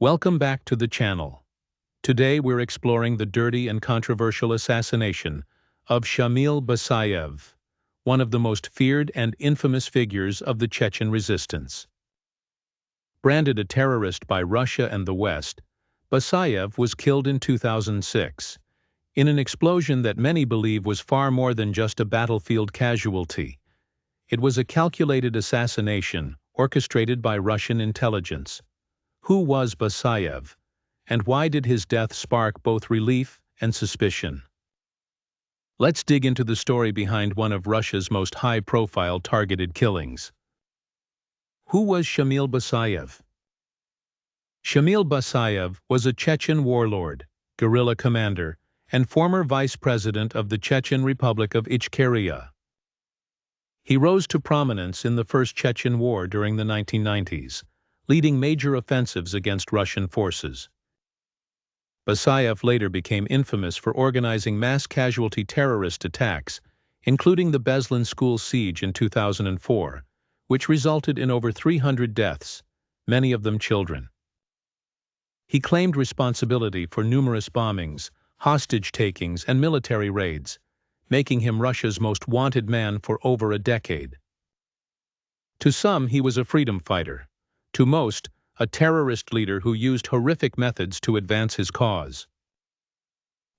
Welcome back to the channel. Today we're exploring the dirty and controversial assassination of Shamil Basayev, one of the most feared and infamous figures of the Chechen resistance. Branded a terrorist by Russia and the West, Basayev was killed in 2006 in an explosion that many believe was far more than just a battlefield casualty. It was a calculated assassination orchestrated by Russian intelligence. Who was Basayev, and why did his death spark both relief and suspicion? Let's dig into the story behind one of Russia's most high-profile targeted killings. Who was Shamil Basayev? Shamil Basayev was a Chechen warlord, guerrilla commander, and former vice president of the Chechen Republic of Chechnya. He rose to prominence in the First Chechen War during the 1990s, leading major offensives against Russian forces. Basayev later became infamous for organizing mass casualty terrorist attacks, including the Beslan school siege in 2004, which resulted in over 300 deaths, many of them children. He claimed responsibility for numerous bombings, hostage-takings, and military raids, making him Russia's most wanted man for over a decade. To some, he was a freedom fighter. To most, a terrorist leader who used horrific methods to advance his cause.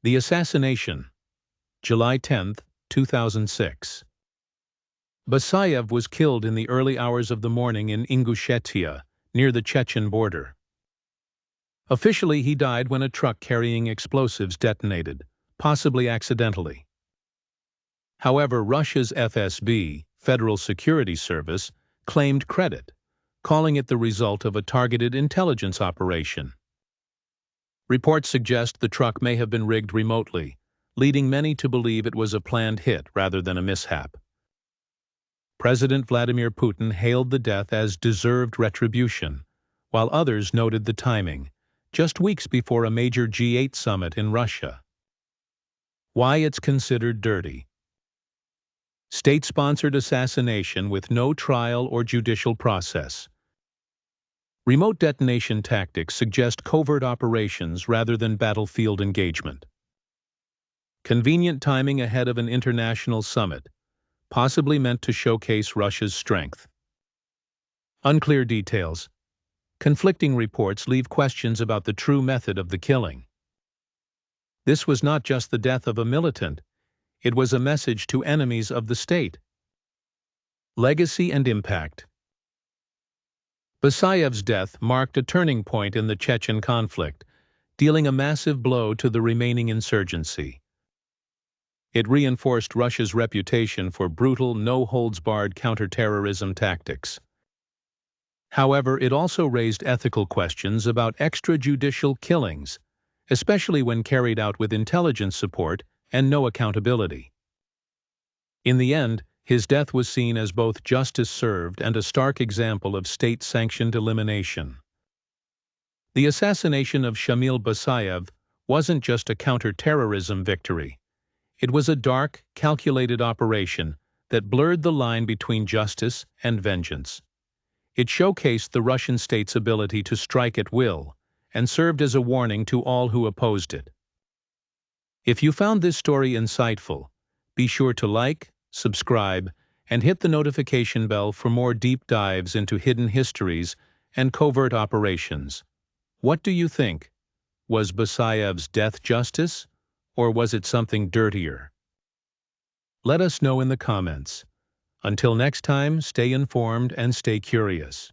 The assassination, July 10, 2006. Basayev was killed in the early hours of the morning in Ingushetia, near the Chechen border. Officially, he died when a truck carrying explosives detonated, possibly accidentally. However, Russia's FSB, Federal Security Service, claimed credit, calling it the result of a targeted intelligence operation. Reports suggest the truck may have been rigged remotely, leading many to believe it was a planned hit rather than a mishap. President Vladimir Putin hailed the death as deserved retribution, while others noted the timing, just weeks before a major G8 summit in Russia. Why it's considered dirty. State-sponsored assassination with no trial or judicial process. Remote detonation tactics suggest covert operations rather than battlefield engagement. Convenient timing ahead of an international summit, possibly meant to showcase Russia's strength. Unclear details. Conflicting reports leave questions about the true method of the killing. This was not just the death of a militant, it was a message to enemies of the state. Legacy and impact. Basayev's death marked a turning point in the Chechen conflict, dealing a massive blow to the remaining insurgency. It reinforced Russia's reputation for brutal, no-holds-barred counterterrorism tactics. However, it also raised ethical questions about extrajudicial killings, especially when carried out with intelligence support and no accountability. In the end, his death was seen as both justice served and a stark example of state-sanctioned elimination. The assassination of Shamil Basayev wasn't just a counter-terrorism victory. It was a dark, calculated operation that blurred the line between justice and vengeance. It showcased the Russian state's ability to strike at will and served as a warning to all who opposed it. If you found this story insightful, be sure to like, subscribe, and hit the notification bell for more deep dives into hidden histories and covert operations. What do you think? Was Basayev's death justice, or was it something dirtier? Let us know in the comments. Until next time, stay informed and stay curious.